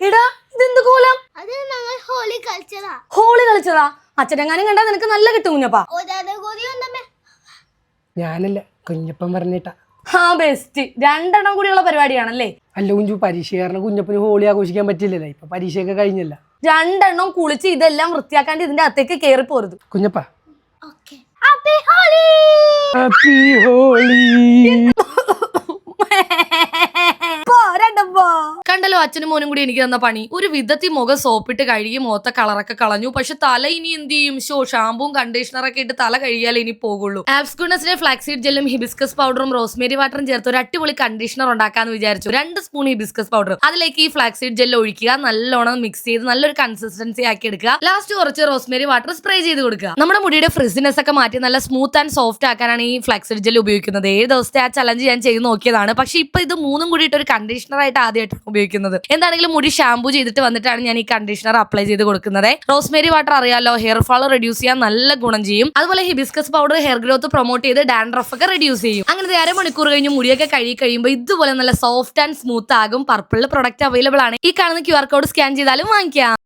എടാ ഇതെന്ത് കോലം? ഹോളി കളിച്ചതാ. അച്ഛനെങ്ങാനും കണ്ടാ നിനക്ക് നല്ല കിട്ടും കുഞ്ഞപ്പാ. ഞാനല്ല, കുഞ്ഞപ്പൻ പറഞ്ഞിട്ടാ. ആ ബെസ്റ്റ്. രണ്ടെണ്ണം കൂടിയുള്ള പരിപാടിയാണല്ലേ? അല്ല കുഞ്ചു, പരീക്ഷ കാരണം കുഞ്ഞപ്പന് ഹോളി ആഘോഷിക്കാൻ പറ്റില്ലല്ലോ. ഇപ്പൊ പരീക്ഷയൊക്കെ കഴിഞ്ഞല്ല. രണ്ടെണ്ണം കുളിച്ച് ഇതെല്ലാം വൃത്തിയാക്കാണ്ട് ഇതിന്റെ അകത്തേക്ക് കേറി പോരുത് കുഞ്ഞപ്പ. Happy holy. കണ്ടല്ലോ, അച്ഛനും മോനും കൂടി എനിക്ക് തന്ന പണി. ഒരു വിധത്തിൽ മുഖം സോപ്പിട്ട് കഴുകി മുഖത്തെ കളറൊക്കെ കളഞ്ഞു. പക്ഷെ തല ഇനി എന്ത് ചെയ്യും? ഷാമ്പും കണ്ടീഷണറൊക്കെ ഇട്ട് തല കഴുകിയാലേ ഇനി പോകുള്ളൂ. ആബ്സ്കുണസിലെ ഫ്ലാക്സീഡ് ജെല്ലും ഹിബിസ്കസ് പൗഡറും റോസ്മേരി വാട്ടറും ചേർത്ത് ഒരു അടിപൊളി കണ്ടീഷണർ ഉണ്ടാക്കാന്ന് വിചാരിച്ചു. 2 സ്പൂൺ ഹിബിസ്കസ് പൗഡർ, അതിലേക്ക് ഈ ഫ്ലാക്സീഡ് ജെല്ല് ഒഴിക്കുക. നല്ലോണം മിക്സ് ചെയ്ത് നല്ലൊരു കൺസിസ്റ്റൻസി ആക്കി എടുക്കുക. ലാസ്റ്റ് കുറച്ച് റോസ്മേരി വാട്ടർ സ്പ്രേ ചെയ്ത് കൊടുക്കുക. നമ്മുടെ മുടിയുടെ ഫ്രിസിനെസ് ഒക്കെ മാറ്റി നല്ല സ്മൂത്ത് ആൻഡ് സോഫ്റ്റ് ആക്കാനാണ് ഈ ഫ്ലാക്സീഡ് ജെല്ല് ഉപയോഗിക്കുന്നത്. 7 ദിവസത്തെ ആ ചലഞ്ച് ഞാൻ ചെയ്ത് നോക്കിയതാണ്. പക്ഷെ ഇപ്പൊ ഇത് 3 കൂടിയിട്ട് ഒരു കണ്ടീഷണർ ആയിട്ട് ആദ്യമായിട്ടാണ് ഉപയോഗിക്കുന്നത്. എന്താണെങ്കിലും മുടി ഷാമ്പൂ ചെയ്തിട്ട് വന്നിട്ടാണ് ഞാൻ ഈ കണ്ടീഷണർ അപ്ലൈ ചെയ്ത് കൊടുക്കുന്നത്. റോസ്മേരി വാട്ടർ അറിയാലോ, ഹെയർ ഫാൾ റെഡ്യൂസ് ചെയ്യാൻ നല്ല ഗുണം ചെയ്യും. അതുപോലെ hibiscus powder hair growth promote ചെയ്ത് ഡാൻഡ്രഫ് ഒക്കെ റെഡ്യൂസ് ചെയ്യും. അങ്ങനെ 1/2 മണിക്കൂർ കഴിഞ്ഞ് മുടിയൊക്കെ കഴുകി കഴിയുമ്പോൾ ഇതുപോലെ നല്ല സോഫ്റ്റ് ആൻഡ് സ്മൂത്ത് ആകും. പർപ്പിളിൽ പ്രൊഡക്റ്റ് അവൈലബിൾ ആണ്. ഈ കാണുന്ന QR കോഡ് സ്കാൻ ചെയ്താലും വാങ്ങിക്കാം.